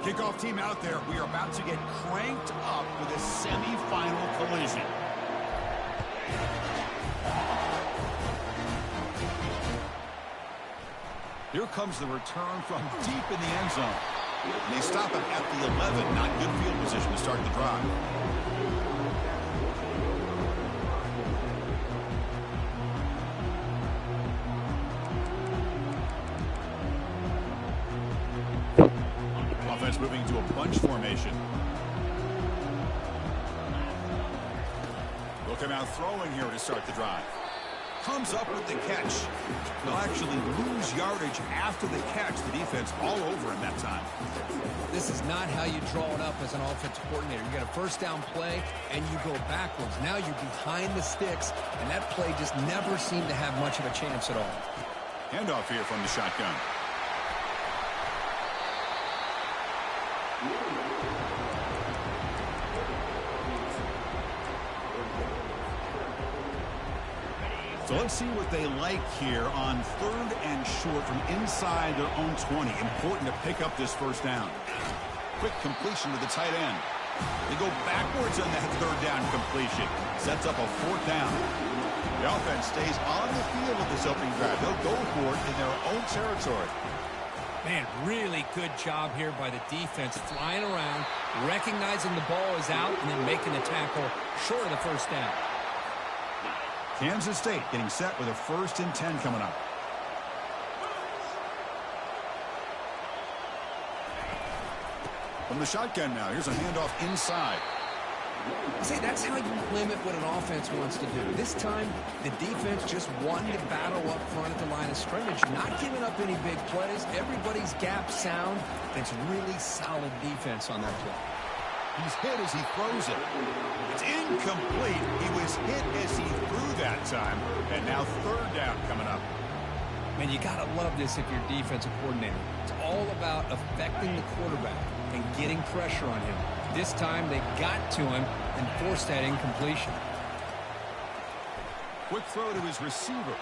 Kickoff team out there. We are about to get cranked up with a semifinal collision. Here comes the return from deep in the end zone. They stop him at the 11. Not good field position to start the drive. Offense moving to a bunch formation. They'll come out throwing here to start the drive. Comes up with the catch. They'll actually lose yardage after the catch. The defense all over him that time. This is not how you draw it up as an offensive coordinator. You got a first down play, and you go backwards. Now you're behind the sticks, and that play just never seemed to have much of a chance at all. Handoff here from the shotgun. So let's see what they like here on 3rd and short from inside their own 20. Important to pick up this first down. Quick completion to the tight end. They go backwards on that 3rd down completion. Sets up a 4th down. The offense stays on the field with this opening drive. They'll go for it in their own territory. Man, really good job here by the defense, flying around, recognizing the ball is out, and then making the tackle short of the first down. Kansas State getting set with a 1st and 10 coming up. From the shotgun now, here's a handoff inside. See, that's how you limit what an offense wants to do. This time, the defense just wanted to battle up front at the line of scrimmage, not giving up any big plays. Everybody's gap sound. It's really solid defense on that play. He's hit as he throws it. It's incomplete. He was hit as he threw that time. And now 3rd down coming up. Man, you got to love this if you're defensive coordinator. It's all about affecting the quarterback and getting pressure on him. This time they got to him and forced that incompletion. Quick throw to his receiver.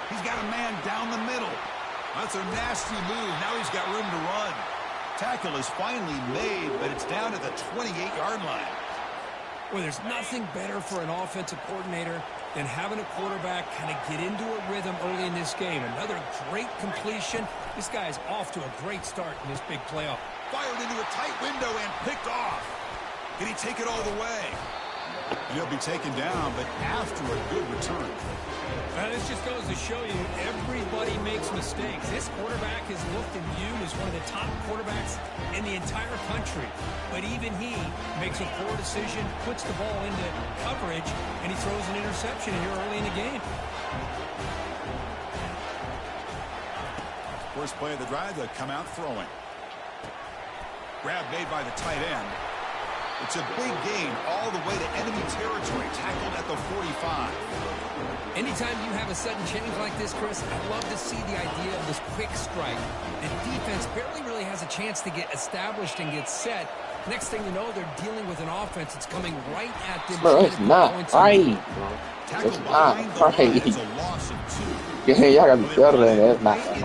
He's got a man down the middle. That's a nasty move. Now he's got room to run. Tackle is finally made, but it's down at the 28-yard line. Well, there's nothing better for an offensive coordinator than having a quarterback kind of get into a rhythm early in this game. Another great completion. This guy is off to a great start in this big playoff. Fired into a tight window and picked off. Can he take it all the way? He'll be taken down, but after a good return. This just goes to show you everybody makes mistakes. This quarterback is looked and viewed as one of the top quarterbacks in the entire country. But even he makes a poor decision, puts the ball into coverage, and he throws an interception here early in the game. First play of the drive, they'll come out throwing. Grab made by the tight end. It's a big gain all the way to enemy territory, tackled at the 45. Anytime you have a sudden change like this, Chris, I'd love to see the idea of this quick strike. The defense barely really has a chance to get established and get set. Next thing you know, they're dealing with an offense that's coming right at them. Bro, it's not right, bro. It's not right. Yeah, y'all gotta be better than that. It's not right.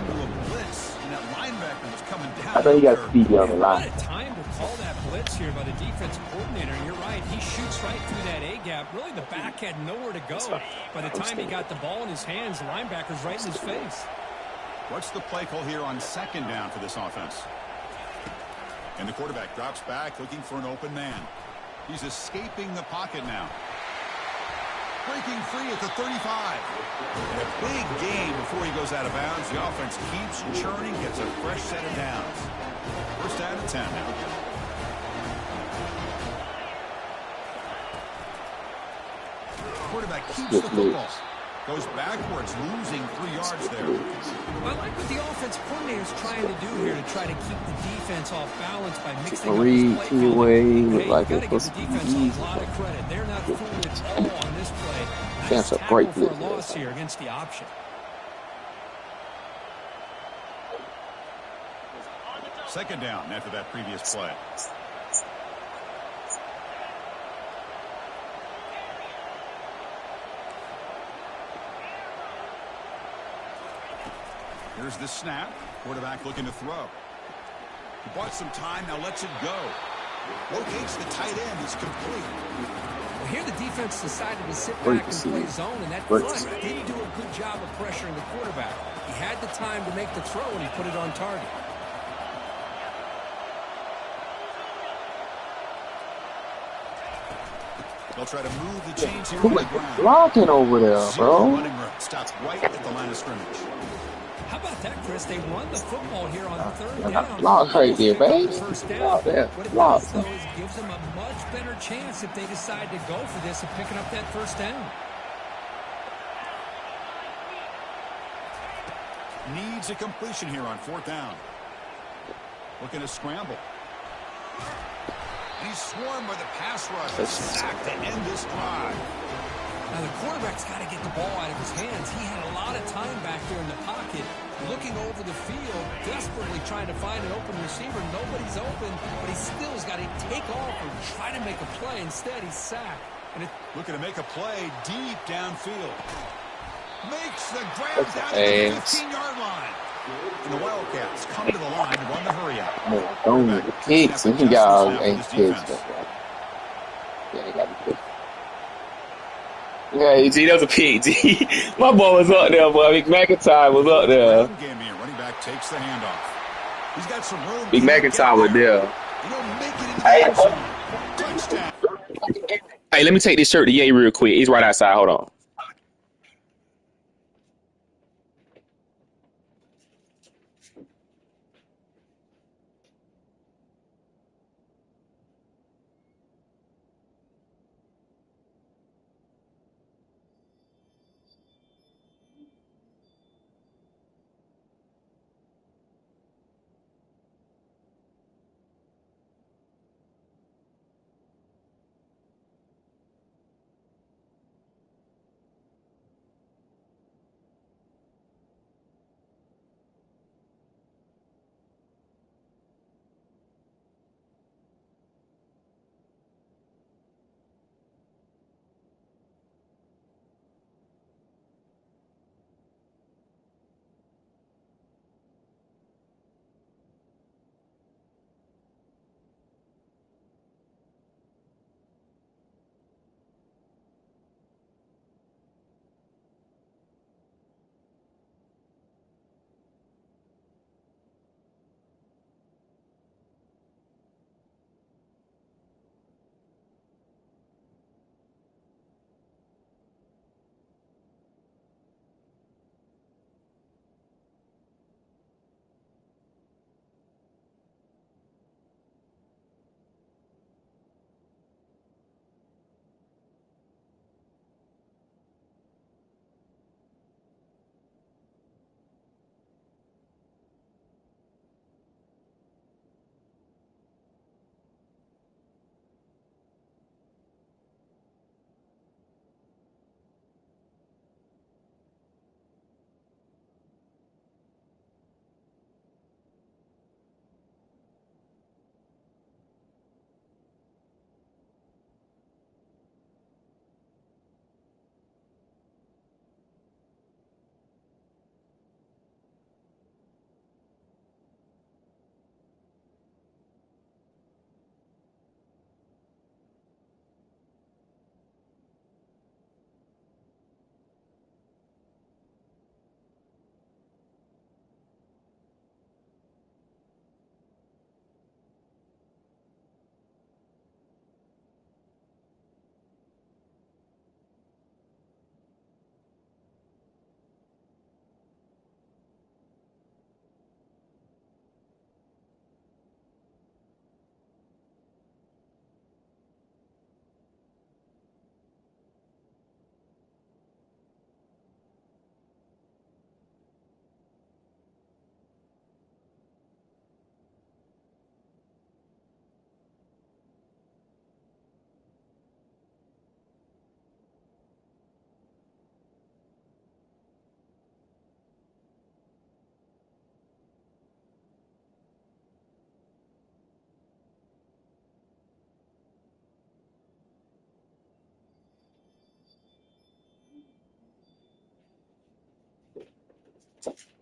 I know you got to see the other line. What a time to call that blitz here by the defensive coordinator. And you're right, he shoots right through that A-gap. Really, the back had nowhere to go. By the time he got the ball in his hands, the linebacker's right in his face. What's the play call here on 2nd down for this offense? And the quarterback drops back, looking for an open man. He's escaping the pocket now. Breaking free at the 35. And a big gain before he goes out of bounds. The offense keeps churning, gets a fresh set of downs. First down and 10 now. Quarterback keeps the football. Goes backwards, losing 3 yards there. I like what the offense coordinator is trying to do here to try to keep the defense off balance by mixing up his play calling. Hey, like you got to give the defense a lot of credit. They're not fooling at all on this play. Nice tackle for a loss here against the option. Second down after that previous play. Here's the snap. Quarterback looking to throw. He bought some time, now lets it go. Locates the tight end. It's complete. Well, here the defense decided to sit back and play zone, and that front didn't do a good job of pressuring the quarterback. He had the time to make the throw, and he put it on target. They'll try to move the chains here Who on the is ground. blocking over there, Zero bro? running room. Stops right at the line of scrimmage. How about that, Chris? They run the football here on third I down. got blocked right there, baby. First down. Block there. What it Block. does, though, is gives them a much better chance if they decide to go for this of picking up that first down. Needs a completion here on fourth down. Looking to scramble. He's swarmed by the pass rush. A sack to end this drive. Now, the quarterback's got to get the ball out of his hands. He had a lot of time back there in the pocket, looking over the field, desperately trying to find an open receiver. Nobody's open, but he still has got to take off or try to make a play. Instead, he's sacked. And looking to make a play deep downfield. Makes the grab down to the 15-yard line. And the Wildcats come to the line to run the hurry up. Don't the kicks, and he got ain't kicks. Yeah, he got the pick. Yeah, G, that was a pick, G. My boy was up there, boy. Big McIntyre was up there. Running back takes the handoff. He's got some room. Big McIntyre was there. Touchdown. Hey, let me take this shirt to Ye real quick. He's right outside. Hold on.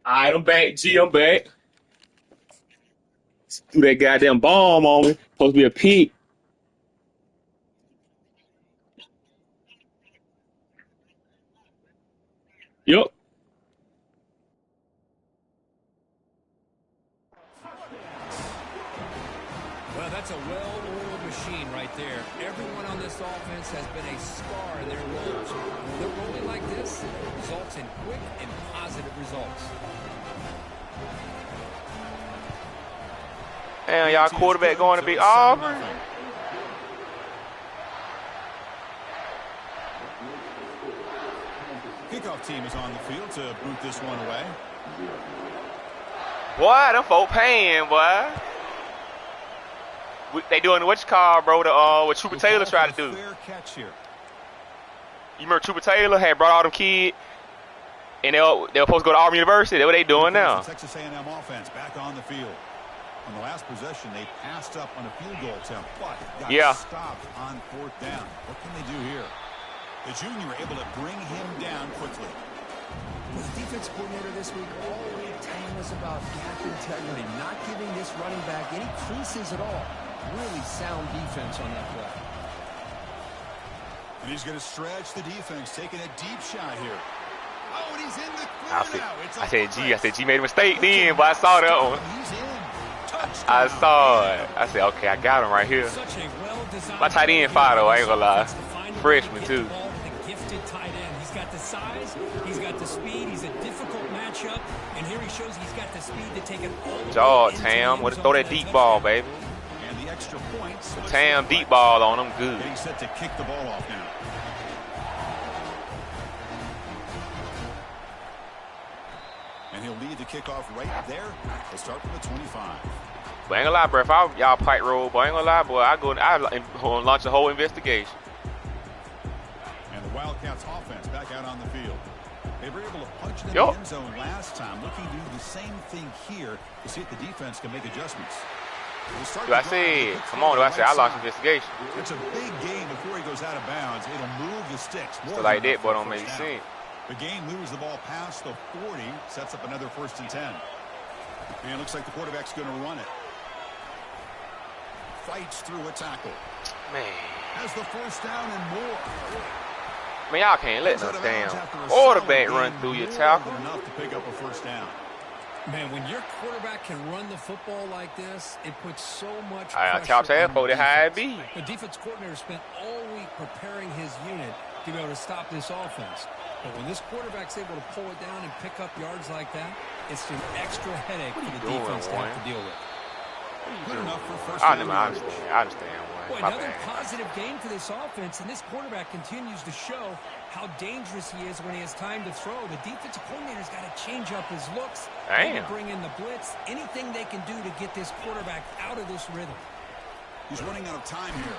All right, I'm back. G, I'm back. threw that goddamn bomb on me. Supposed to be a peak. Yep. Well, that's a well-oiled machine right there. Everyone on this offense has been a star in their roles. When they're rolling like this, it results in quick and positive results. Damn, y'all quarterback going to be Auburn? Kickoff team is on the field to boot this one away. Boy, them folk paying, boy. They doing what you call, bro, what Trooper Taylor tried to do. Fair catch here. You remember Trooper Taylor had brought all them kids, and they were supposed to go to Auburn University. That's what they doing now. Texas A&M offense back on the field. On the last possession, they passed up on a field goal attempt, but got stopped on 4th down. What can they do here? The junior able to bring him down quickly. Well, the defense coordinator this week all week telling us about gap integrity, not giving this running back any creases at all. Really sound defense on that play. And he's going to stretch the defense, taking a deep shot here. Oh, and he's in the clear now. I said, G made a mistake then, but I saw that one. He's in. I saw it. I said, okay, I got him right here. My tight end fire, though, I ain't gonna lie. Freshman, too. Gifted tight end. He's got the size, he's got the speed, he's a difficult matchup, and here he shows he's got the speed to take it all the way. Jaw, Tam, what throw that deep ball, baby. And the extra points. Tam deep ball on him, good. Getting set to kick the ball off now. And he'll lead the kickoff right there. He'll start from the 25. But ain't gonna lie, bro, if y'all pipe roll, boy, ain't gonna lie, boy, I launch a whole investigation. And the Wildcats offense back out on the field. They were able to punch in the end zone last time, looking to do the same thing here to see if the defense can make adjustments. Do I say, come on, do I say I launched investigation? It's a big game before he goes out of bounds. It'll move the sticks. So like that, boy, don't make sense. The game moves the ball past the 40, sets up another 1st and 10. And it looks like the quarterback's going to run it. Fights through a tackle. Man. Has the 1st down and more. Man, y'all can't let no damn quarterback run through your tackle. Enough to pick up a 1st down. Man, when your quarterback can run the football like this, it puts so much pressure on the defense. The defense coordinator spent all week preparing his unit to be able to stop this offense. But when this quarterback's able to pull it down and pick up yards like that, it's an extra headache for the defense to have to deal with. Good enough for 1st down. I understand. Boy, another positive game for this offense, and this quarterback continues to show how dangerous he is when he has time to throw. The defensive coordinator's got to change up his looks, maybe bring in the blitz, anything they can do to get this quarterback out of this rhythm. He's running out of time here.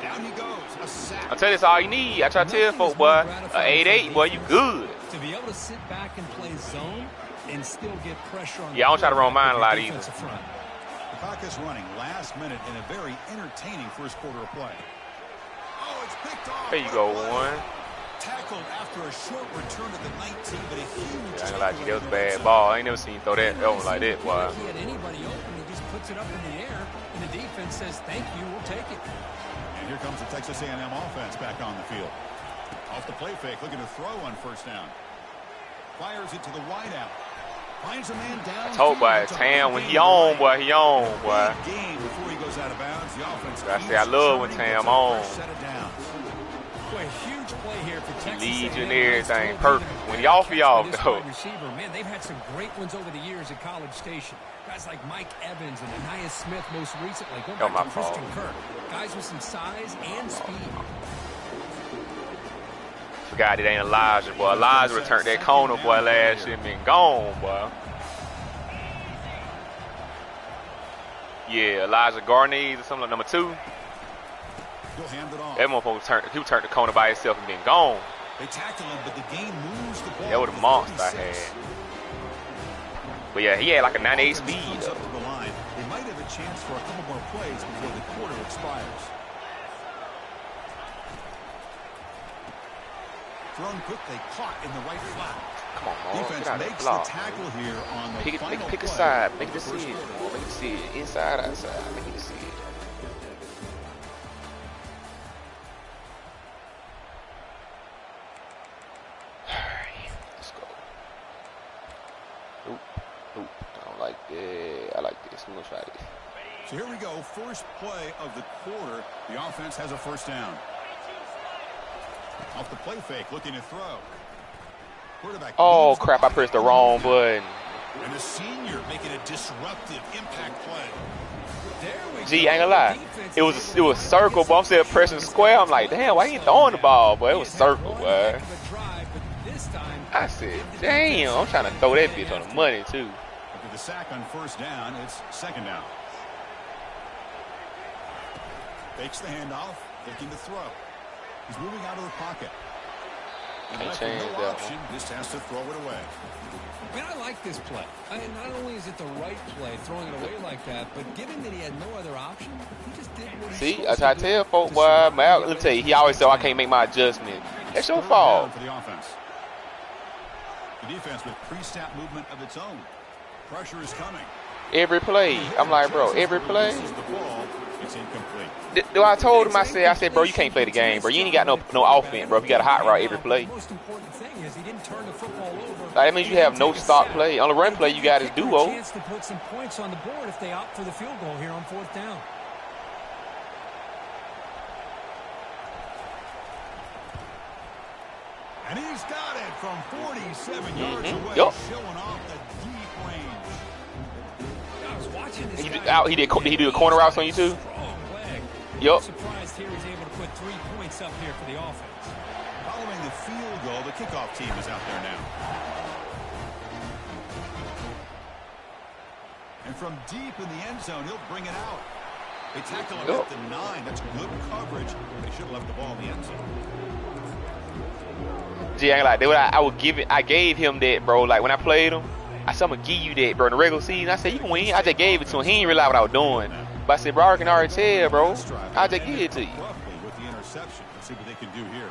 Down he goes, a sack. I tell you, that's all you need. I try to tell folks, boy, a 8-8, boy, you good. To be able to sit back and play zone and still get pressure on I don't try to run mine a lot either. Front. The clock is running last minute in a very entertaining 1st quarter of play. Oh, it's picked off. There you go, one. Tackled after a short return to the 19, but a huge. I ain't gonna lie to you, that was a bad ball. I ain't never seen you throw that one like that, boy. He had anybody open, he just puts it up in the air, and the defense says, thank you, we'll take it. And here comes the Texas A&M offense back on the field. Off the play fake, looking to throw on 1st down. Fires it to the wideout. Finds a man down. I told boy, Tam, when he on, boy, he on, boy. Game before he goes out of bounds. The offense. I say I love when Tam on. Boy, huge play here for Texas. Leads and everything, perfect. When he off, though. Receiver, man, they've had some great ones over the years at College Station. Guys like Mike Evans and Anais Smith most recently. Going back to Christian Kirk. Guys with some size and speed. Forgot it ain't Elijah, boy. Elijah returned that corner, boy, last year and been gone, boy. Yeah, Elijah Garnez or something like number 2. That motherfucker turned the corner by himself and been gone. They tackle him, but the game moves the ball. That was a monster I had. But yeah, he had like a 98 speed, though. They might have a chance for a couple more plays before the quarter expires. thrown quickly, caught in the right flat. Come on, Mo. Defense Get out of makes that block. the tackle here on the final Pick a play. side. Make a decision. Make a decision. Inside, outside. Make a decision. Alright, let's go. Oop. I don't like that. I like this. I'm gonna try this. So here we go. First play of the quarter. The offense has a first down. Off the play fake, looking to throw. Quarterback. Oh crap! I pressed the wrong button. And a senior making a disruptive impact play. Gee, I ain't gonna lie. It was circle, but I'm still pressing square. I'm like, damn, why he ain't throwing the ball? But it was circle, boy. I said, damn, I'm trying to throw that bitch on the money too. After the sack on first down, it's second down. Fakes the handoff, looking to throw. He's moving out of the pocket. Can't change that option, just has to throw it away. Man, I like this play. Not only is it the right play, throwing it away like that, but given that he had no other option, he just did what he See, I try to tell folks, boy, man, let me tell you, he always said, I can't make my adjustment. That's your fault. For the offense. The defense with pre-snap movement of its own. Pressure is coming. Every play. I'm like, bro, every play. It's incomplete. I told him, I said, bro, you can't play the game, bro. You ain't got no offense, bro. If you got a hot route every play. The most important thing is he didn't turn the football over. Like, that means you have no stop play. On the run play, you got his duo. Chance to put some points on the board if they opt for the field goal here on fourth down. And he's got it from 47 yards away, Yep. showing off the deep range. I was watching this He do a corner routes on you too? Strong leg. Yup. Surprised here he's able to put 3 points up here for the offense. Following the field goal, the kickoff team is out there now. And from deep in the end zone, he'll bring it out. They tackle him at the 9. That's good coverage. They should have left the ball in the end zone. Gee, I ain't like, I gave him that, bro. Like, when I played him, I said, I'm going to give you that, bro. In the regular season, I said, you can win. I just gave it to him. He ain't realize what I was doing. But I said, bro, I can already tell, bro. I just give it to you. With the interception. Let's see what they can do here.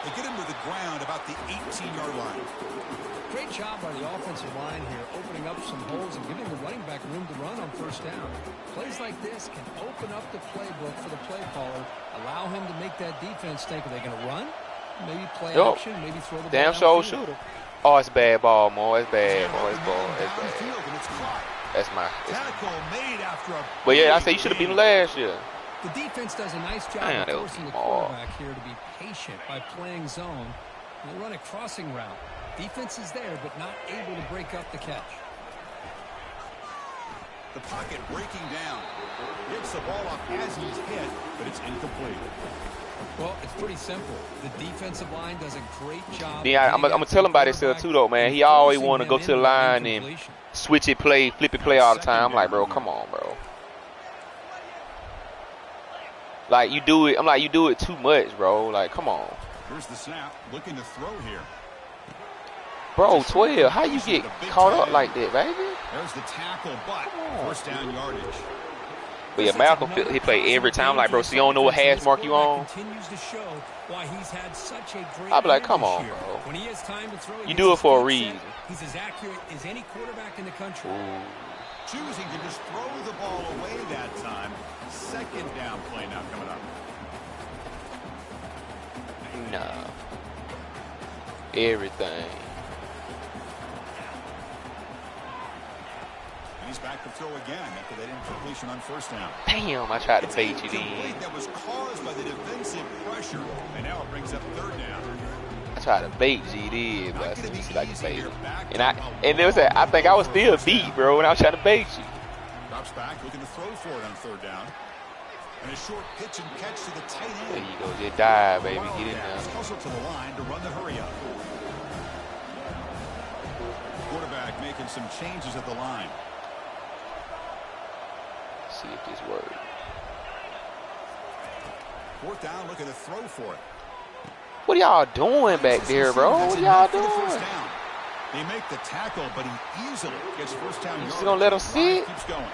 They get him to the ground about the 18-yard line. Great job by the offensive line here, opening up some holes and giving the running back room to run on first down. Plays like this can open up the playbook for the play caller, allow him to make that defense think, are they going to run? Maybe play action, maybe throw the ball damn sure downfield. shooter. Oh, it's bad ball, Mo. It's bad, Mo. It's ball. It's bad. That's my. But yeah, I say you should have beaten last year. The defense does a nice job of forcing the quarterback here to be patient by playing zone. They run a crossing route. Defense is there, but not able to break up the catch. The pocket breaking down. Gets the ball off as he's hit, but it's incomplete. Well, it's pretty simple. The defensive line does a great job. Yeah, I'm gonna tell him about this too, though, man. He always want to go to the line and switch it, play, flip it, play all the time. I'm like, bro, come on, bro. Like, you do it. I'm like, you do it too much, bro. Like, come on. Here's the snap. Looking to throw here. Bro, 12. How you get caught up like that, baby? There's the tackle, but first down yardage. But yeah, Malcolm, he play every time. Like, bro, so you don't know what hash mark you on? I'll be like, come on, bro. When he has time to throw, you do it for a reason. He's as accurate as any quarterback in the country. Ooh. Choosing to just throw the ball away that time. Second down play now coming up. Nah. Everything. He's back to throw again after that incompletion on first down. Damn, I tried to bait you then. That was caused by the defensive pressure, and now it brings up third down. I tried to bait GD, but I said, you see, I can bait him. And there was that, I think I was still beat, bro, when I was trying to bait you. Drops back, looking to throw for it on third down. And a short pitch and catch to the tight end. There you go, just dive, baby, get in there. Hustle to the line to run the hurry up. Quarterback making some changes at the line. See if this works. Fourth down, looking to throw for it. What are y'all doing back there, bro? What are y'all doing? They make the tackle, but he easily gets first down. You just gonna let him sit? Keeps going.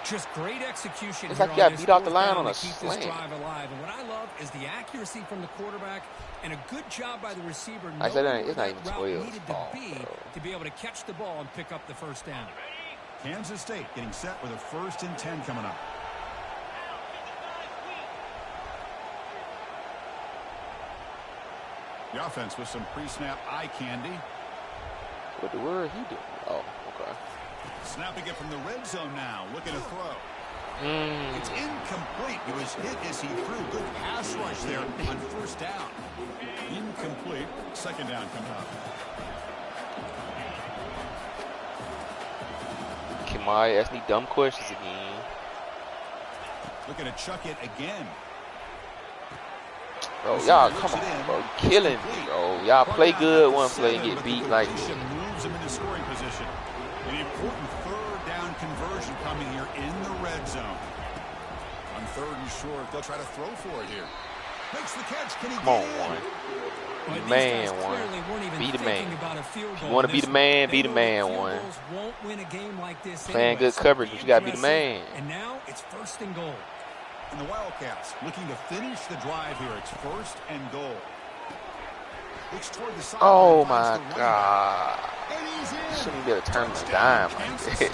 Just great execution. It's like you got beat off the line on a keep slant. this drive alive. And what I love is the accuracy from the quarterback and a good job by the receiver. I said it's not that even route 12. needed to be able to catch the ball and pick up the first down. Kansas State getting set with a 1st and 10 coming up. The offense with some pre-snap eye candy. What the word he doing? Oh, okay. Snapping it from the red zone now, looking to throw. It's incomplete. It was hit as he threw. Good pass rush there on 1st down. Incomplete. 2nd down coming up. Kimai asking me dumb questions again. Looking to chuck it again. Bro, y'all, come on, bro. You're killing me, bro. Y'all play good one play and get beat like this. Moves him into scoring position. An important 3rd down conversion coming here in the red zone. On 3rd and short, they'll try to throw for it here. Makes the catch. Can he Come on, get in? one. Be the man, one. Be the man. If you want to be the man, be the man, one. Won't win a game like this. Playing good coverage, but you got to be the man. And now it's 1st and goal. And the Wildcats looking to finish the drive here. It's 1st and goal. Looks toward the side. Oh my God. And he's in. Shouldn't be able to turn the dime like that.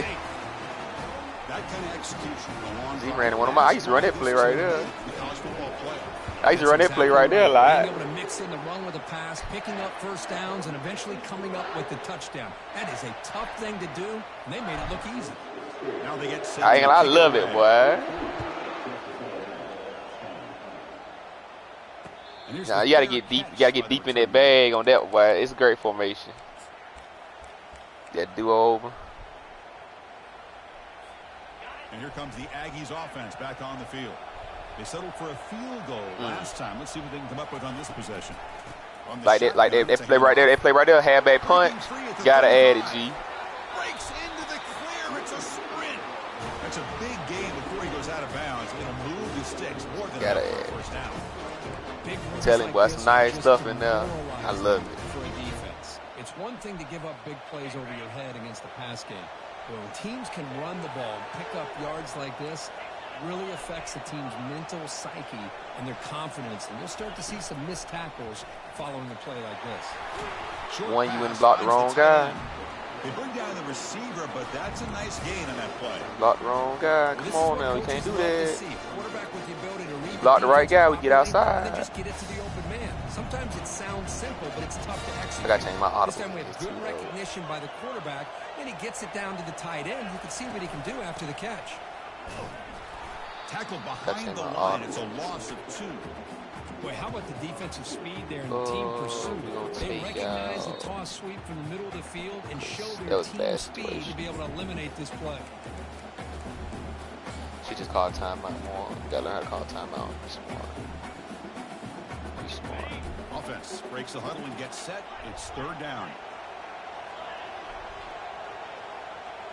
That kind of execution. He ran one of my. I used to run that play right there. The college football play. I used to run that play right there a lot. Being able to mix in the run with a pass, picking up 1st downs, and eventually coming up with the touchdown. That is a tough thing to do, and they made it look easy. Now they get set. I love it, boy. Nah, you gotta get deep. You gotta get deep in that bag on that, boy. It's a great formation. That do-over. And here comes the Aggies offense back on the field. They settled for a field goal last time. Let's see what they can come up with on this possession. Like they play right there. They play right there. Halfback punt. Gotta add it, G. Breaks into the clear. It's a sprint. That's a big gain before he goes out of bounds. It'll move the sticks more than Gotta enough add. for a first down. Tell him, boy, some nice stuff in there. I love it. For a defense, it's one thing to give up big plays over your head against the pass game. But when teams can run the ball and pick up yards like this, it really affects the team's mental psyche and their confidence. And you'll start to see some missed tackles following a play like this. One, you wouldn't block the wrong guy. They bring down the receiver, but that's a nice gain on that play. Block the wrong guy. Come on now, you can't do that. Quarterback with the ability to read Block the right guy, we get and outside. then just get it to the open man. Sometimes it sounds simple, but it's tough to execute. I gotta change my audible. This time we have good recognition by the quarterback, and he gets it down to the tight end. You can see what he can do after the catch. Tackled behind the line. It's a loss of 2. Boy, how about the defensive speed there and the team pursuit? They recognize the toss sweep from the middle of the field and show their team speed to be able to eliminate this play. She just called timeout more. You gotta learn how to call timeout. Be smart. Be smart. Offense breaks the huddle and gets set. It's 3rd down.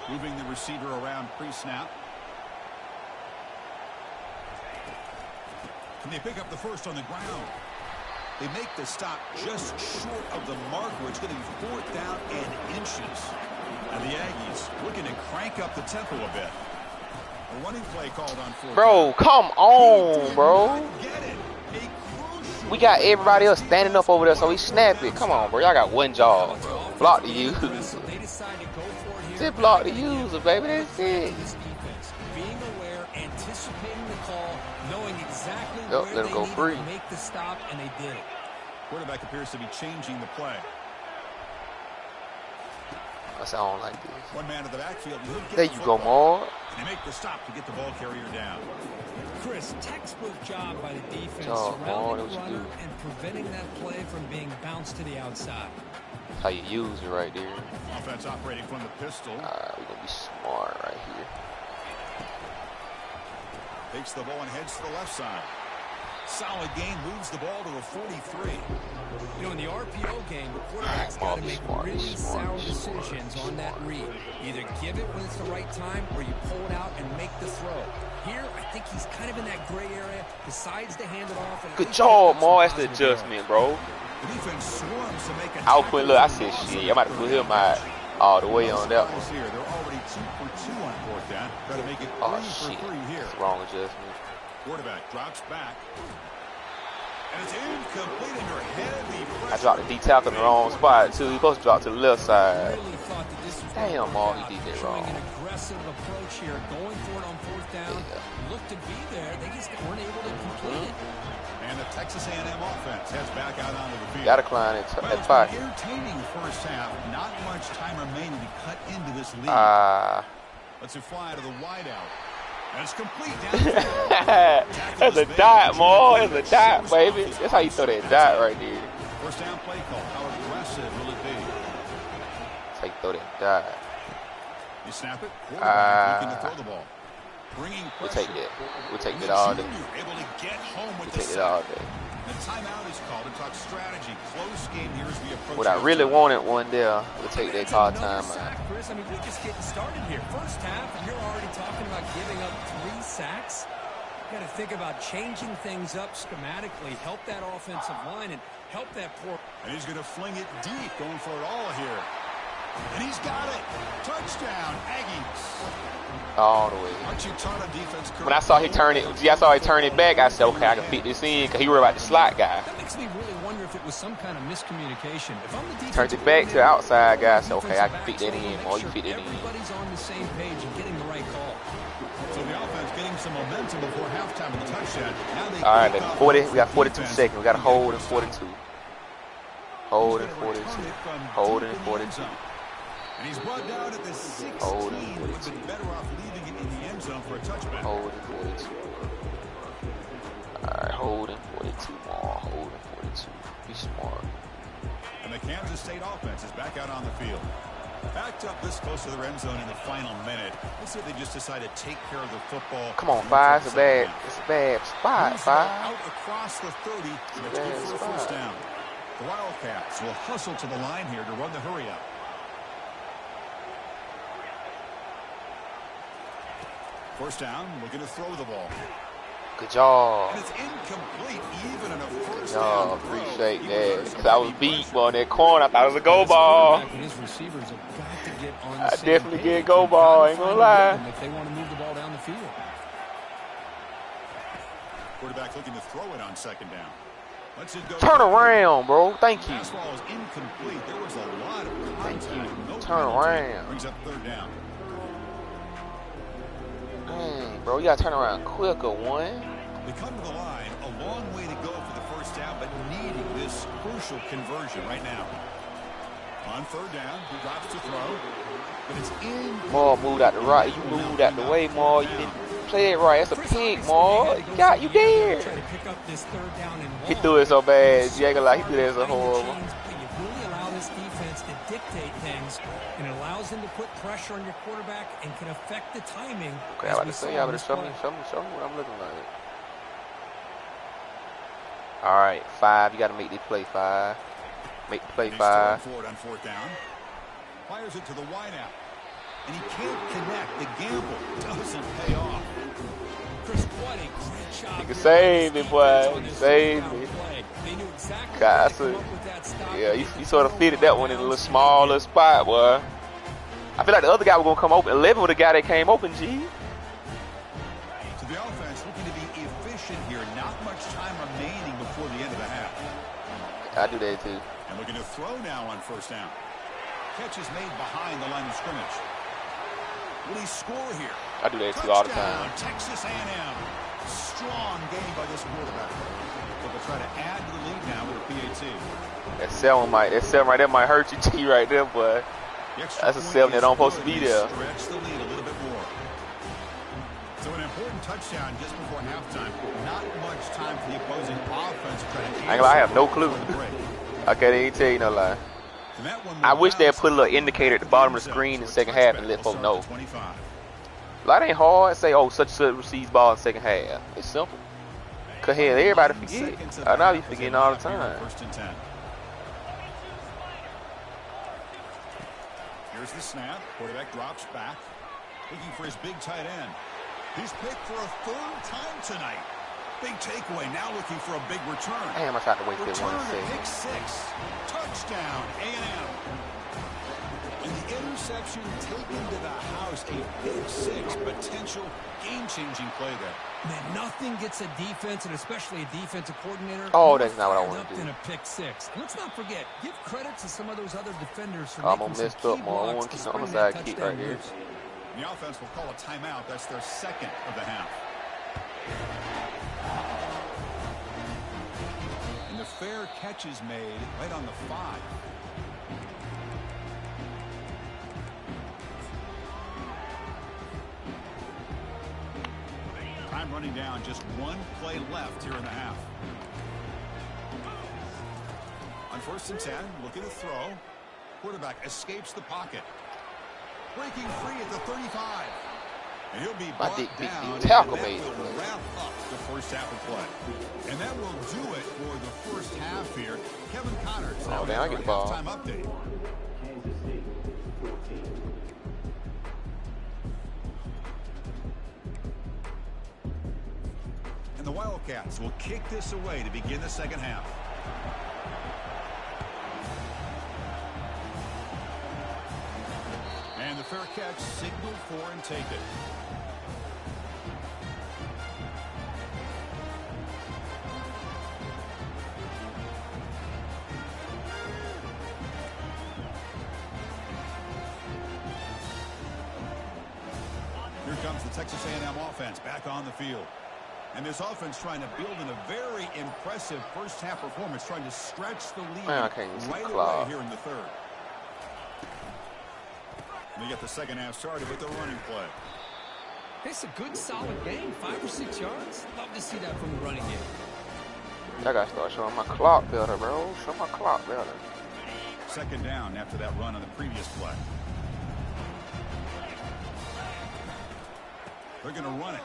Moving the receiver around pre-snap. Can they pick up the first on the ground? They make the stop just short of the mark, where it's going to be 4th down and inches. And the Aggies looking to crank up the tempo a bit. A running play called on 4th Bro, come on, bro. Get it. We got everybody else standing up over there, so we snap it. Come on, bro. Y'all got one job, bro. Block the user. Just block the user, baby. That's it. Being aware, anticipating the call, knowing exactly Yep, where let they him go needed free. to make the stop, and they did it. Quarterback appears to be changing the play. I said, I don't like this. One man to the backfield. There you go, Maud. And they make the stop to get the ball carrier down. Chris, textbook job by the defense, Job, Maud. surrounding That the was you runner do. and preventing that play from being bounced to the outside. How you use it right there. Offense operating from the pistol. We're going to be smart right here. Takes the ball and heads to the left side. Solid gain, moves the ball to a 43. You know, in the RPO game, the quarterback's got to make really sound decisions on that read. Either give it when it's the right time, or you pull it out and make the throw. Here, I think he's kind of in that gray area, decides to hand it off. And Good job, Maud. That's the adjustment, bro. The defense swarms to make a Output, look, I said shit. I'm about to put him out. all the way on that one. Here. They're already 2 for 2 on 4th down. Got to make it 3 shit. for 3 here. That's wrong adjustment. Quarterback drops back. And it's incomplete under heavy pressure. I dropped the D tackle in the wrong spot too. He's supposed to drop to the left side. Damn, Maul, he did that wrong. An aggressive approach here, going for it on 4th down. Look to be there. They just weren't able to complete it. And the Texas A&M offense heads back out onto the field. Got to climb it at 5. Entertaining first half. Not much time remaining to cut into this lead. Let's fly to the wideout. And it's complete down. That's a dot, Maul. That's a dot, baby. That's how you throw that dot right there. First down play call. How aggressive will it be? That's how you throw that dot. You snap it. Quarterback looking to throw the ball. We'll take that. We'll take that all day. Able to get home with we'll take it all day. The timeout is called to talk strategy. Close game here as we approach. What I really wanted one there, we'll take that call timeout. Chris, I mean, we're just getting started here. First half, and you're already talking about giving up 3 sacks. You got to think about changing things up schematically, help that offensive line, and help that poor. And he's going to fling it deep, going for it all here. And he's got it. Touchdown, Aggies. All the way. Aren't you taught on defense? When I saw he turn it, back, I said, okay, I can fit this in because he worried about the slot guy. That makes me really wonder if it was some kind of miscommunication. If I'm the defense, turned it back to the outside guy, I said, okay, I can fit that in, or you fit that in. Everybody's on the same page and getting the right call. So the offense getting some momentum before halftime with the touchdown. All right, then 40. We got 42 seconds. We got to hold in 42. Hold in 42. Hold in 42. And he's brought down at the 16. Would have been better off leaving it in the end zone for a touchback. Hold in 42. All right, hold in 42 more. Hold in 42. Be smart. And the Kansas State offense is back out on the field. Backed up this close to their end zone in the final minute. Let's see if they just decide to take care of the football. Come on, 5. It's a bad spot, 5. Out across the 30. It's good for a first down. The Wildcats will hustle to the line here to run the hurry up. First down, looking to throw the ball. Good job. And it's incomplete, even in a first down. down. Appreciate that. Because I was beat on that corner. I thought it was a go ball. I definitely get go ball. I ain't gonna lie. If they want to move the ball down the field. Quarterback looking to throw it on second down. Turn around, bro. Thank you. Fastball is incomplete. There was a lot of contact. Thank you. No Turn around. Brings up third down. Dang, bro, you gotta turn around quicker, one. They come to the line, a long way to go for the first down, but needing this crucial conversion right now. On third down, he drops to throw, but it's in. Maul moved out the right. You moved out the way, Maul. You didn't play it right. That's a pick, Maul. You there. He threw it so bad. You ain't gonna lie, he threw that so horrible. Dictate things, and it allows them to put pressure on your quarterback and can affect the timing. Okay, I about to say, show me what I'm looking like. All right, 5. You got to make this play, 5. Make the play, 5. Forward on fourth down. Fires it to the wideout, and he can't connect. The gamble doesn't pay off. Chris, what a great job. You can save me, boy. You save me. God, yeah, you sort of fitted that one in a little smaller spot, boy. I feel like the other guy was going to come open. 11 with the guy that came open, G. So the offense looking to be efficient here. Not much time remaining before the end of the half. I do that, too. And looking to throw now on first down. Catch is made behind the line of scrimmage. Will he score here? I do that, too, all the time. Texas A&M. Strong game by this quarterback. So they'll try to add to the lead now with a PAT. That 7 right there might hurt you, G, right there, but that's a 7 that don't supposed to be there. Stretch the lead a little bit more. So an important touchdown just before halftime. Not much time for the opposing offense to try to. I ain't gonna lie, I have no clue. I can't even tell you no lie. I wish they'd put a little indicator at the bottom of the screen in the second half and let folks know. That ain't hard. Say, oh, such and such receives ball in the second half. It's simple. Cause hell, everybody forget. I know you forgetting all the time. First and 10. Here's the snap. Quarterback drops back, looking for his big tight end. He's picked for a third time tonight. Big takeaway. Now looking for a big return. Damn, I tried to wait that 1 second. Pick 6. Touchdown, A&M. And the interception taken to the house, a big six, potential game-changing play there. Man, nothing gets a defense, and especially a defensive coordinator. Oh, that's not what I want to do. In a pick six. And let's not forget, give credit to some of those other defenders for I'm making gonna some mess key up blocks to spring that kick touchdown right here. moves. The offense will call a timeout. That's their second of the half. And the fair catch is made right on the 5. Time running down, just one play left here in the half. On 1st and 10, looking to throw. Quarterback escapes the pocket. Breaking free at the 35. And he'll be brought down. And that will wrap up the first half of play. And that will do it for the first half here. Kevin Connors. Oh, man, I get the ball. Halftime update. And the Wildcats will kick this away to begin the second half. And the fair catch signaled for and taken. Here comes the Texas A&M offense back on the field. And this offense trying to build in a very impressive first half performance, trying to stretch the lead right away here in the third. And they get the second half started with the running play. It's a good, solid game. 5 or 6 yards. Love to see that from the running game. I gotta start showing my clock better, bro. Show my clock better. Second down after that run on the previous play. They're going to run it.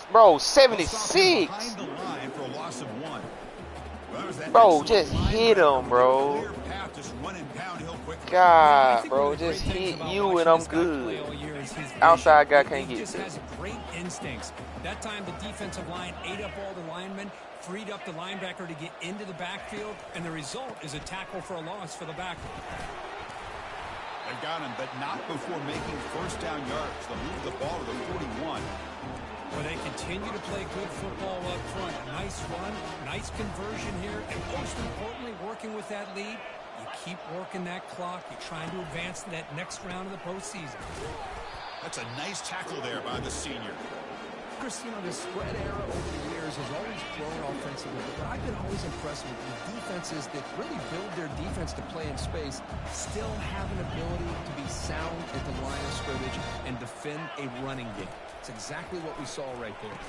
Bro, 76. Behind the line for a loss of 1. Bro, just hit him, bro. God, bro, just hit you and I'm good. Outside guy can't get it. Has great instincts. That time the defensive line ate up all the linemen, freed up the linebacker to get into the backfield, and the result is a tackle for a loss for the back. They've got him, but not before making first down yards. They'll move the ball to the 41. Where they continue to play good football up front. Nice run, nice conversion here, and most importantly, working with that lead, you keep working that clock. You're trying to advance to that next round of the postseason. That's a nice tackle there by the senior. Chris, you know, the spread era over the years has always grown offensively, but I've been always impressed with the defenses that really build their defense to play in space, still have an ability to be sound at the line of scrimmage and defend a running game. It's exactly what we saw right there.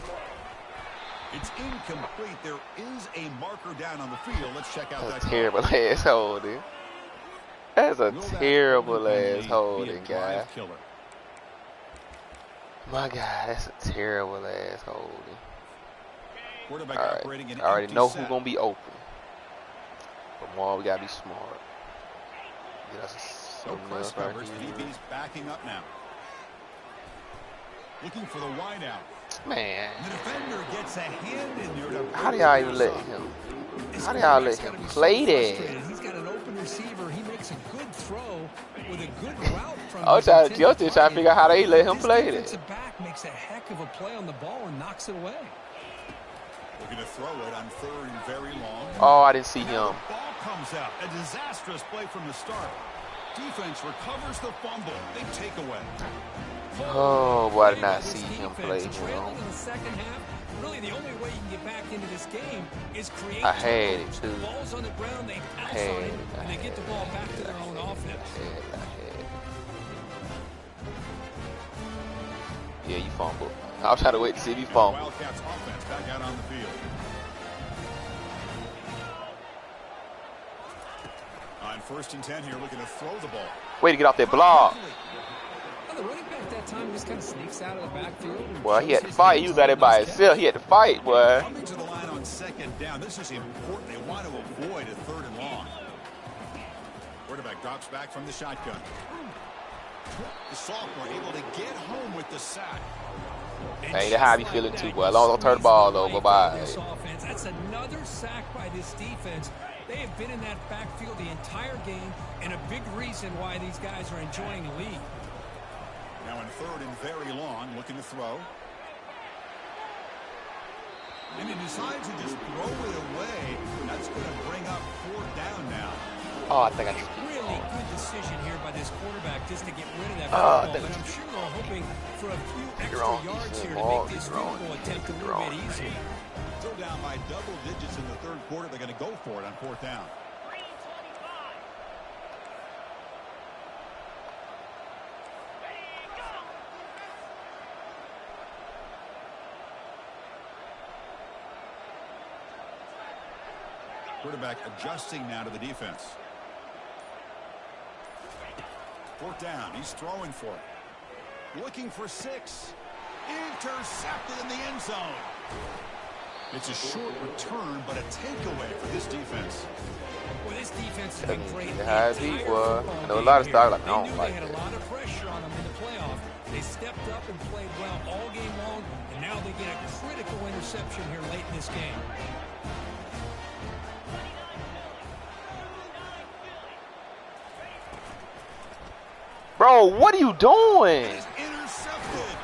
It's incomplete. There is a marker down on the field. Let's check out that. Terrible ass holding. That's a terrible ass holding, guy. My God, that's a terrible ass holding. Alright, I already know who's gonna be open. But more, we gotta be smart. Get us something else right here. DB's backing up now. Looking for the wideout. Man. The defender gets a hand in there to how do y'all even let him? How do y'all let him play that? He's got an open receiver. He makes a good throw with a good route from I was trying to figure out how they let him play that. The back makes a heck of a play on the ball and knocks it away. Looking to throw it on 3rd and very long. Oh, I didn't see him. The ball comes out. A disastrous play from the start. Defense recovers the fumble. Big takeaway. Oh, boy, I did not see him play. In the second half, really the only way you can get back into this game is create. I had it too. Balls on the ground, they pounce on it, and they get the ball back to their own offense. Yeah, you fumbled. I'll try to wait to see if you fumble. Wildcats offense back out on the field. On 1st and 10 here, looking to throw the ball. Way to get off that block. The running back that time just kind of sneaks out of the backfield. Well, he had to fight. He was at it by himself. He had to fight, boy. Coming to the line on 2nd down. This is important. They want to avoid a 3rd and long. Quarterback drops back from the shotgun. The sophomore able to get home with the sack. Hey, that's how I be feeling too, boy. Long don't turn the ball over. Bye-bye. That's another sack by this defense. They have been in that backfield the entire game, and a big reason why these guys are enjoying the lead. Now in 3rd and very long, looking to throw. And he decides to just throw it away. That's going to bring up 4th down now. Oh, I think I just really good decision here by this quarterback just to get rid of that football. But I'm sure they're hoping for a few extra yards here to make this field goal attempt a little bit easier. Still down by double digits in the 3rd quarter. They're going to go for it on 4th down. Quarterback adjusting now to the defense. 4th down. He's throwing for it. Looking for 6. Intercepted in the end zone. It's a short return, but a takeaway for this defense. Well, this defense has been great. I know a lot of stars like, I don't like they had a lot of pressure on them in the playoff. They stepped up and played well all game long, and now they get a critical interception here late in this game. Bro, what are you doing? Intercepted.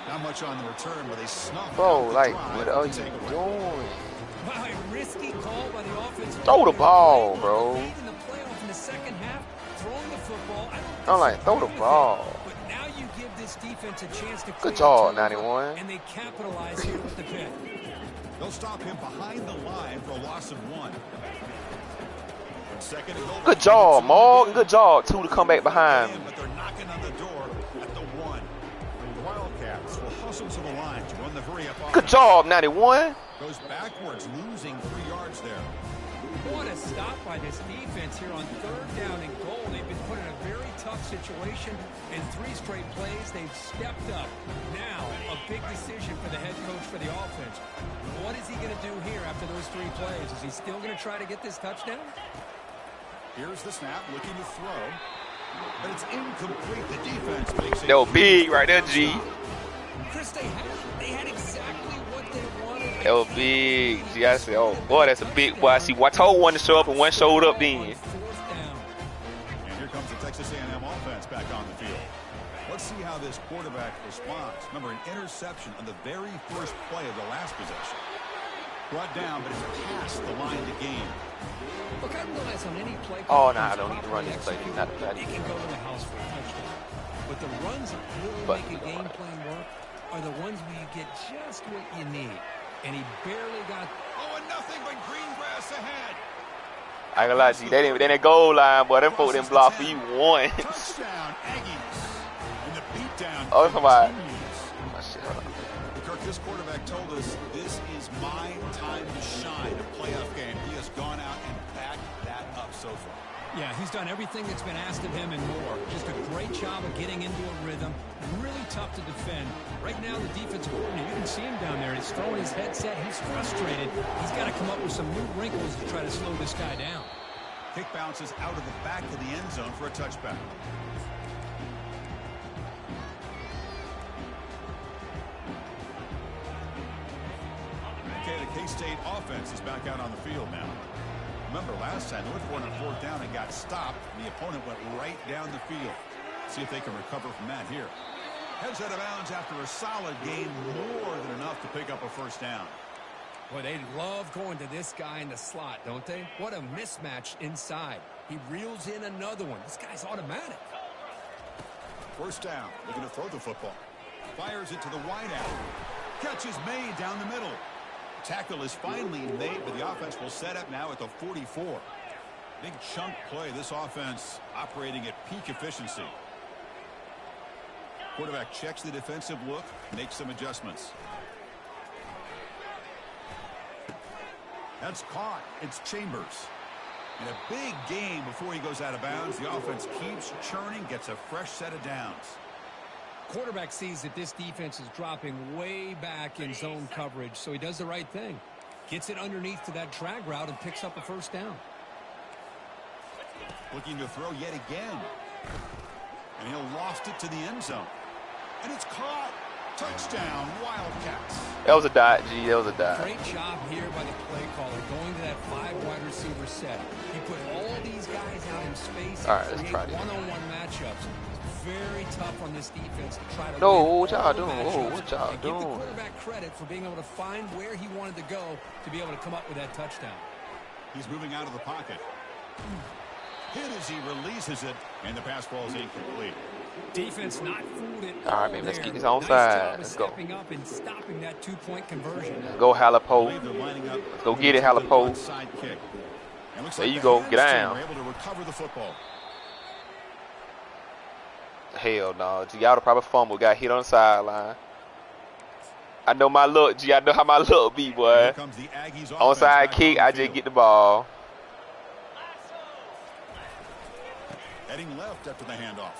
Not much on the return, but they snuffed. Bro, like, what are you doing? Wow, a risky call by the offense. Throw the ball, bro. In the playoff in the second half, throwing the football. I'm like, throw the ball. But now you give this defense a chance to good job, 91. And they capitalize here with the pick. They'll stop him behind the line for a loss of 1. Second and goal. Good job, Morgan. Good job, 2 to come back behind. But they're knocking on the door at the 1. The Wildcats will hustle to the line to run the hurry-up offense. Good job, 91. Goes backwards, losing 3 yards there. What a stop by this defense here on 3rd down and goal. They've been put in a very tough situation. In 3 straight plays, they've stepped up. Now, a big decision for the head coach for the offense. What is he going to do here after those 3 plays? Is he still going to try to get this touchdown? Here's the snap, looking to throw. But it's incomplete. The defense makes it. No, big right there, G. Chris, they had exactly what they wanted. That was big. G, I said, oh, boy, that's a big boy. I see, I told one to show up and one showed up then. And here comes the Texas A&M offense back on the field. Let's see how this quarterback responds. Remember, an interception on the very first play of the last possession. Brought down, but it's past the line to gain. Look, I realize on any play. Oh, no, I don't need to run this play. Not a He can go to the house for a touchdown. But the runs that really make a game plan work are the ones where you get just what you need. And he barely got. Oh, and nothing but green grass ahead. I ain't gonna lie to you. They didn't goal line, boy. Them folk didn't block for you once. Touchdown, Aggies. And the beatdown. Oh, somebody. Kirk, this quarterback told us this is my time to shine. A playoff game. He has gone out and backed that up so far. Yeah, he's done everything that's been asked of him and more. Just a great job of getting into a rhythm. Really tough to defend. Right now, the defensive coordinator, you can see him down there. He's throwing his headset. He's frustrated. He's got to come up with some new wrinkles to try to slow this guy down. Kick bounces out of the back of the end zone for a touchback. Okay, the K-State offense is back out on the field now. Remember last time they went for it on 4th down and got stopped. The opponent went right down the field. See if they can recover from that here. Heads out of bounds after a solid gain, more than enough to pick up a first down. Boy, they love going to this guy in the slot, don't they? What a mismatch inside. He reels in another one. This guy's automatic. First down, looking to throw the football. Fires it to the wideout. Catch is made down the middle. Tackle is finally made, but the offense will set up now at the 44. Big chunk play. This offense operating at peak efficiency. Quarterback checks the defensive look, makes some adjustments. That's caught. It's Chambers. In a big game before he goes out of bounds, the offense keeps churning, gets a fresh set of downs. Quarterback sees that this defense is dropping way back in zone coverage, so he does the right thing. Gets it underneath to that drag route and picks up a first down. Looking to throw yet again. And he'll loft it to the end zone. And it's caught. Touchdown, Wildcats. That was a dot, G. That was a dot. Great job here by the play caller going to that 5 wide receiver set. He put all these guys out in space All right, and let's try create this. one-on-one matchups. It's very tough on this defense to try to No, win what y'all all the doing? matchups What y'all and give the doing? quarterback credit for being able to find where he wanted to go to be able to come up with that touchdown. He's moving out of the pocket. Hit as he releases it, and the pass ball is incomplete. Defense not fooled it. All right, man, let's there. get this on Nice side. job of Let's go. stepping up and stopping that 2-point conversion. Let's go, I Halapo. believe they're lining up. Let's go get it, Halapo. Onside kick. And looks There like you the go. hands Get team down. were able to recover the football. Hell no. G, y'all probably fumble. Got hit on the sideline. I know my look, G. I know how my look be, boy. Here comes the Aggies offense Onside back kick, on the I just field. get the ball. Heading left after the handoff.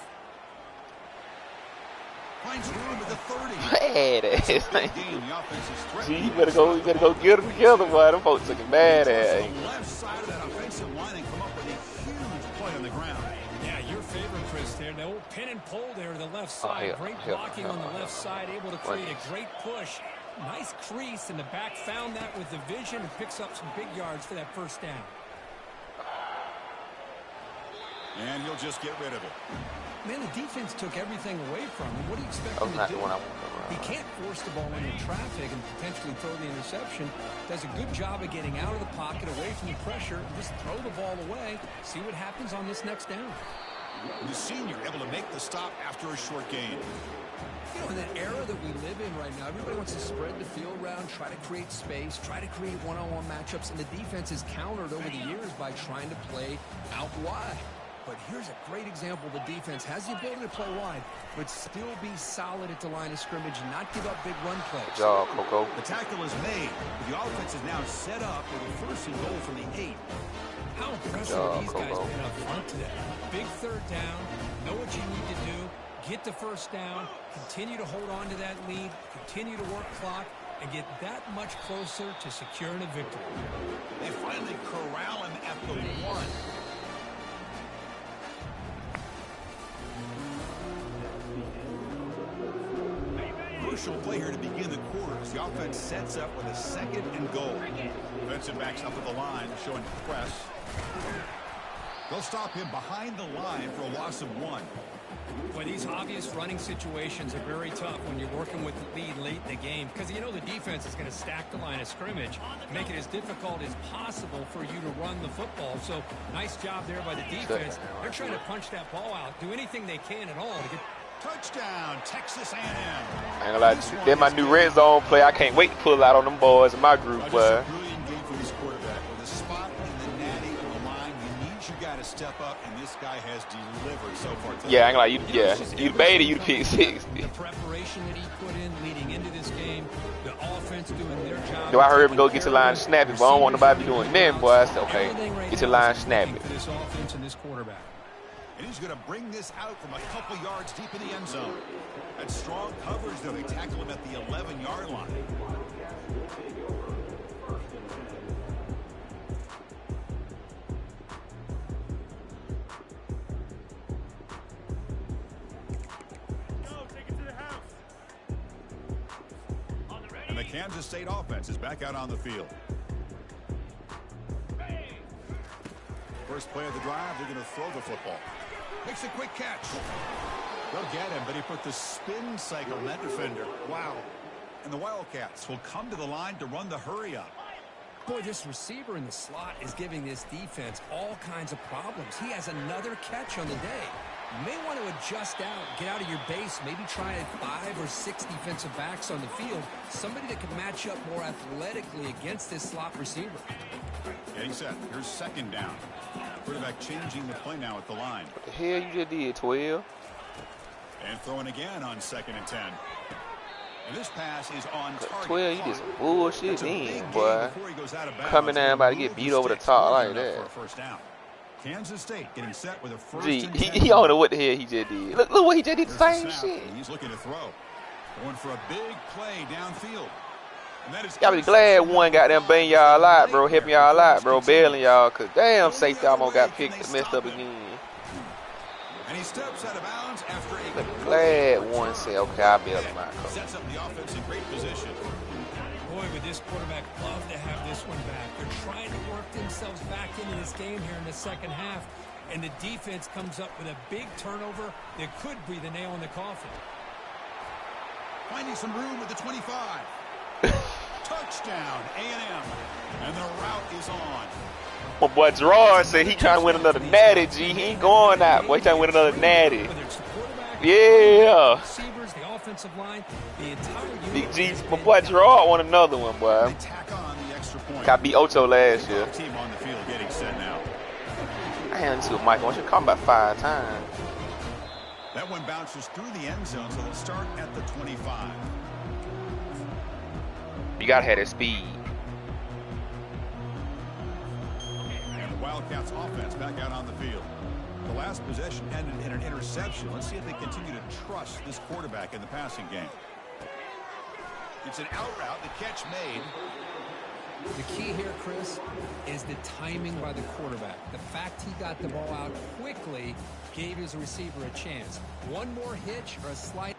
Finds room at the 30. Bad ass. Big game. The offense is G, threatening. you better go get them together, boy. Them folks looking bad To ass. the left side of that offensive line and come up with a huge play on the ground. Yeah, your favorite, Chris, there. The old pin and pull there to the left side. hell, Great hell, blocking hell, on the hell. left side, able to create a great push. Nice crease in the back, found that with the vision and picks up some big yards for that first down. And he'll just get rid of it. Man, the defense took everything away from him. What do you expect That him was to not do? the one I wanted. He can't force the ball into traffic and potentially throw the interception. Does a good job of getting out of the pocket, away from the pressure, and just throw the ball away. See what happens on this next down. The senior able to make the stop after a short gain. You know, in the era that we live in right now, everybody wants to spread the field around, try to create space, try to create one-on-one matchups, and the defense is countered over the years by trying to play out wide. But here's a great example. The defense has the ability to play wide, but still be solid at the line of scrimmage and not give up big run plays. Good job, Coco. The tackle is made, but the offense is now set up with a first and goal from the 8. How impressive have these guys been up front today? Big third down, know what you need to do, get the first down, continue to hold on to that lead, continue to work clock, and get that much closer to securing a victory. They finally corral him at the 1. Crucial play here to begin the quarter as the offense sets up with a 2nd and goal. Defensive backs up at the line, showing press. They'll stop him behind the line for a loss of 1. Well, these obvious running situations are very tough when you're working with the lead late in the game because you know the defense is going to stack the line of scrimmage, make it as difficult as possible for you to run the football. So nice job there by the defense. They're trying to punch that ball out, do anything they can at all to get. Touchdown, Texas A&M. I ain't gonna lie, they're my new red zone play. I can't wait to pull out on them boys in my group, Just boy. a brilliant game from his quarterback. With a spot in the natty on the line, you need your guy to step up, and this guy has delivered so far today. Yeah, I ain't gonna lie, you baited, you pick 6. The preparation that he put in leading into this game, the offense doing their job. Do I heard him go get your line snappy, but I don't want nobody to be doing nothing, boy. I said, okay, get your line snappy. For this offense and this quarterback. And he's going to bring this out from a couple yards deep in the end zone. That's strong coverage, though. They tackle him at the 11-yard line. And the Kansas State offense is back out on the field. First play of the drive, they're going to throw the football. Makes a quick catch. They'll get him, but he put the spin cycle on that defender. Wow. And the Wildcats will come to the line to run the hurry up. Boy, this receiver in the slot is giving this defense all kinds of problems. He has another catch on the day. You may want to adjust out, get out of your base, maybe try 5 or 6 defensive backs on the field. Somebody that can match up more athletically against this slot receiver. Getting set. Here's 2nd down. Quarterback changing the play now at the line. What the hell you just did, 12? And throwing again on 2nd and 10. And this pass is on target. 12, you did some bullshit then, boy. Coming Coming down about to get beat over the top like that. For a first down. Kansas State getting set with a first Gee, and he 10. don't know what the hell he just did. Look what he just did, the There's same the snap, shit. and he's looking to throw. Going for a big play downfield. And that is Y'all be glad one goddamn bang y'all out, bro. Helping y'all out, bro. Bailing y'all. Cause damn, safety almost got picked, messed up again. And he steps out of bounds after a glad one say, okay, I'll be able to mark. Sets up the offense in great position. Boy, would this quarterback love to have this one back. They're trying to work themselves back into this game here in the second half. And the defense comes up with a big turnover that could be the nail in the coffin. Finding some room at the 25. Touchdown, A&M. And the route is on. My boy Gerard said he trying to win another natty, G. He ain't going out. Boy, he trying to win another natty. Yeah. Big G, my boy Gerard won another one, boy. Got beat Ocho last year. Team on the field getting set now. I had to Michael. I should come about 5 times. That one bounces through the end zone, so they'll start at the 25. You gotta have that speed. And the Wildcats offense back out on the field. The last possession ended in an interception. Let's see if they continue to trust this quarterback in the passing game. It's an out route. The catch made. The key here, Chris, is the timing by the quarterback. The fact he got the ball out quickly gave his receiver a chance. One more hitch or a slight...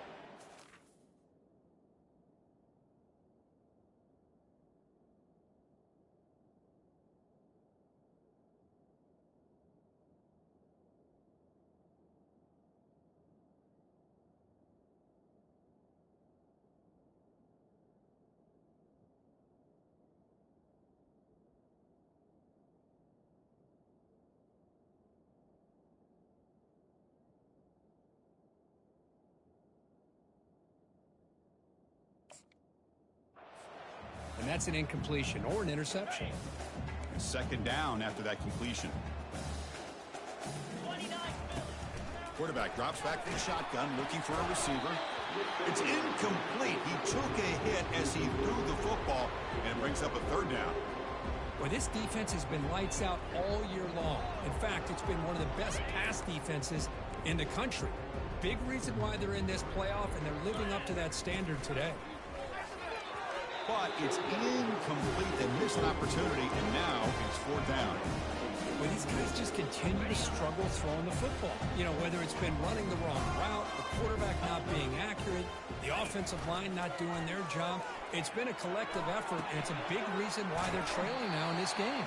And that's an incompletion or an interception. Second down after that completion. Quarterback drops back in shotgun, looking for a receiver. It's incomplete. He took a hit as he threw the football, and it brings up a third down. Well, this defense has been lights out all year long. In fact, it's been one of the best pass defenses in the country. Big reason why they're in this playoff, and they're living up to that standard today. But it's incomplete. They missed an opportunity, and now it's fourth down. Well, these guys just continue to struggle throwing the football. You know, whether it's been running the wrong route, the quarterback not being accurate, the offensive line not doing their job. It's been a collective effort, and it's a big reason why they're trailing now in this game.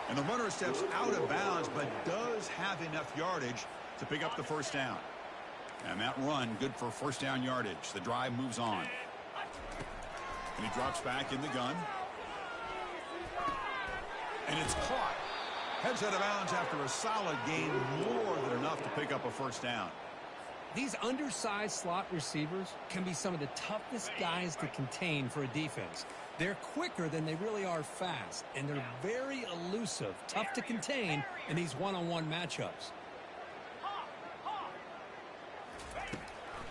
And the runner steps out of bounds, but does have enough yardage to pick up the first down. And that run, good for first down yardage. The drive moves on. And he drops back in the gun. And it's caught. Heads out of bounds after a solid gain, more than enough to pick up a first down. These undersized slot receivers can be some of the toughest guys to contain for a defense. They're quicker than they really are fast, and they're very elusive, tough to contain in these one-on-one matchups.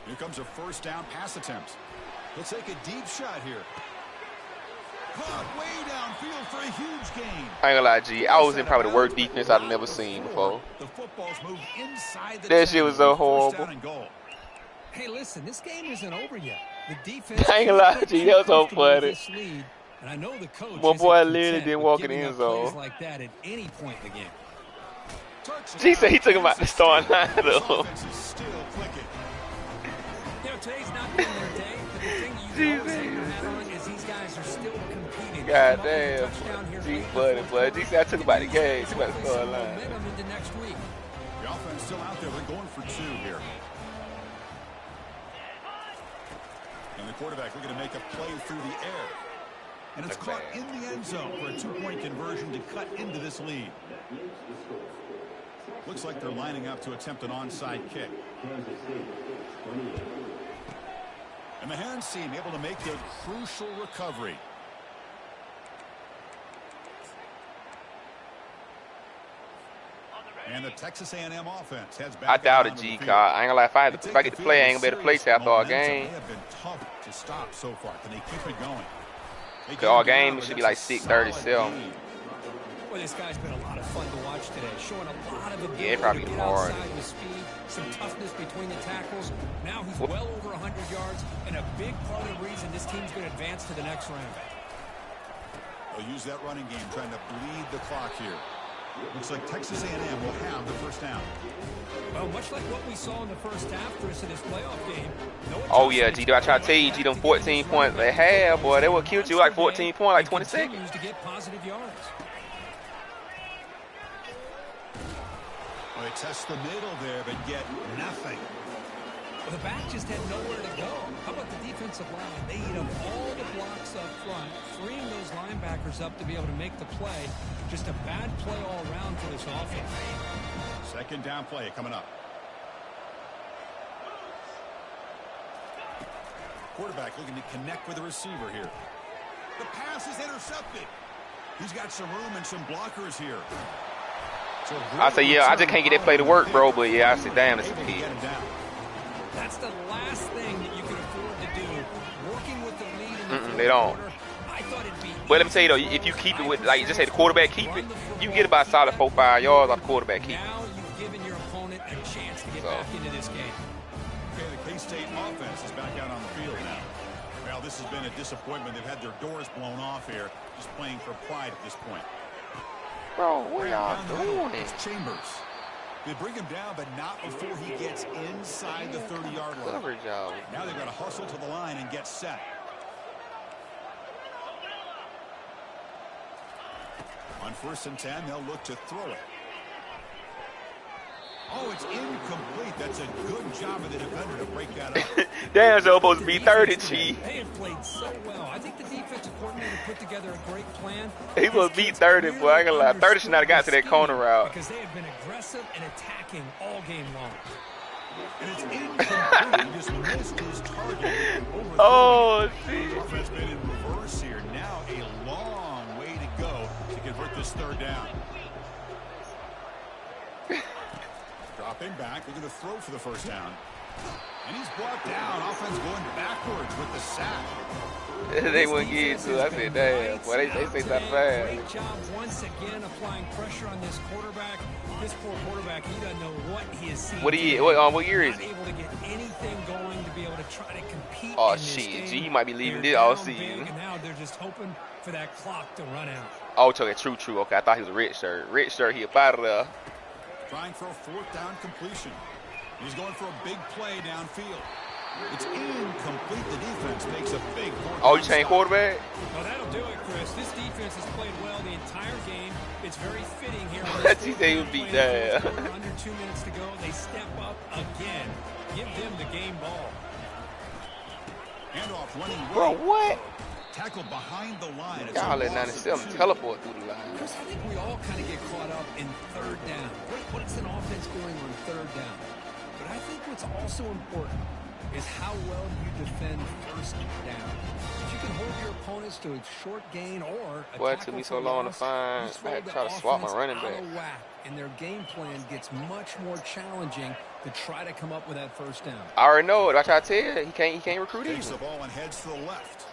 Here comes a first down pass attempt. He'll take a deep shot here. Caught way downfield for a huge gain. I ain't gonna lie, G. I was in probably the worst defense I've never seen before. The football's moved inside the that shit was so horrible. Hey, listen, this game isn't over yet. The defense. I ain't gonna lie, G. That was so funny. And I know the coach. My boy literally didn't walk in the end zone. Like that at any point in the game. G said he took him out the starting line though. You know, today's not been their day, but the thing you always hang your hat on is these guys are still competing. God damn. G funny, boy. G said I took him out the game. Took him out the starting line. Into next week. The offense still out there. They're going for two here. And the quarterback looking to make a play through the air. And it's caught in the end zone for a 2-point conversion to cut into this lead. Looks like they're lining up to attempt an onside kick. And the hands team able to make the crucial recovery. And the Texas A&M offense heads back. I doubt it, G. I ain't gonna lie. If I get to play, I ain't gonna be able to play till after our game. They have been tough to stop so far. Can they keep it going? Cause our game should be like 6:37. Well, this guy's been a lot of fun to watch today, showing a lot of ability yeah, probably to get hard. outside with speed, some toughness between the tackles. Now he's well over 100 yards, and a big part of the reason this team's going to advance to the next round. They'll use that running game, trying to bleed the clock here. Looks like Texas A&M will have the first down. Well, much like what we saw in the first half, Chris, in this playoff game. Oh, yeah, G, I try to tell you, G, them 14 points they had, boy, they would kill you like 14 points, like 20 seconds. To get positive yards. Well, they test the middle there, but get nothing. Well, the back just had nowhere to go. How about the defensive line? They eat up all the blocks up front, freeing those linebackers up to be able to make the play. Just a bad play all around for this offense. Second down play coming up. Quarterback looking to connect with the receiver here. The pass is intercepted. He's got some room and some blockers here. So I say, yeah, I just can't get that play to work, bro. But yeah, I say, damn, it's a kid. That's the last thing that you can afford to do. Working with the lead in the they don't. I thought it'd be. But let me tell you though, if you keep it with, like you just say, the quarterback keep it, you can get about a solid 4-5 yards off the quarterback keep. Now you've given your opponent a chance to get back into this game. Okay, the K-State offense is back out on the field now. Well, this has been a disappointment. They've had their doors blown off here, just playing for pride at this point. Bro, what y'all doing? It's Chambers. They bring him down, but not before he gets inside the 30-yard line. Coverage, y'all. Now they've got to hustle to the line and get set. On 1st and 10, they'll look to throw it. Oh, it's incomplete. That's a good job of the defender to break that up. Damn, it's supposed to be 30, G. They have played so well. I think the defensive coordinator put together a great plan. He was beat 30, boy. I ain't gonna lie. 30 should not have got to that corner route. Because they have been aggressive and attacking all game long. And it's incomplete. He just missed his target. Oh, shit. Offense been in reverse here. Now a long way to go to convert this third down. Dropping back, looking to throw for the first down. And he's brought down. Offense going backwards with the sack. They wouldn't get to it. I said, damn. Boy, they say something fast. Great job once again applying pressure on this quarterback. This poor quarterback, he doesn't know what he is seeing. What year is he? Not able to get anything going to be able to try to compete. Oh, in this shit. game. G, you might be leaving this They're all down big, season. and now they're just hoping for that clock to run out. Oh, okay, true. Okay, I thought he was a red shirt. Red shirt, he up out of there. Trying for a 4th down completion. He's going for a big play downfield. It's incomplete. The defense makes a big 4th. Oh, you changed quarterback? Well, that'll do it, Chris. This defense has played well the entire game. It's very fitting here. He said he was beat down. Under 2 minutes to go, they step up again. Give them the game ball. Handoff running. Bro, what? Tackle behind the line. Y'all let 97 teleport through the line. Chris, I think we all kind of get caught up in third down. What is an offense doing on third down? But I think what's also important is how well you defend first down. If you can hold your opponents to a short gain or a Boy, it took me so long to find. I had to try to swap my running back. And their game plan gets much more challenging to try to come up with that first down. I already know it. I try to tell you, he can't recruit Takes either. the ball and heads to the left.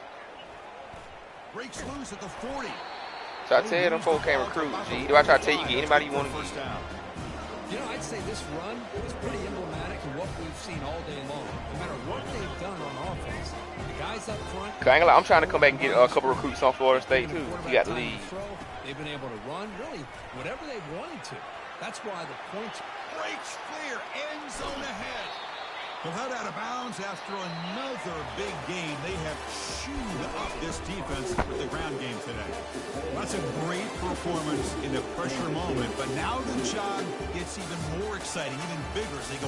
Breaks loose at the 40. So I tell you, them folks can't recruit. G, do I try to tell you, get anybody you want to get? You know, I'd say this run is pretty emblematic of what we've seen all day long. No matter what they've done on offense, the guys up front. I ain't gonna lie, I'm trying to come back and get a couple recruits on Florida State too. You got the lead. They've been able to run really whatever they've wanted to. That's why the points. Breaks clear, end zone ahead. Well, head out of bounds after another big game. They have chewed up this defense with the ground game today. That's a great performance in a pressure moment, but now the job gets even more exciting, even bigger as they go.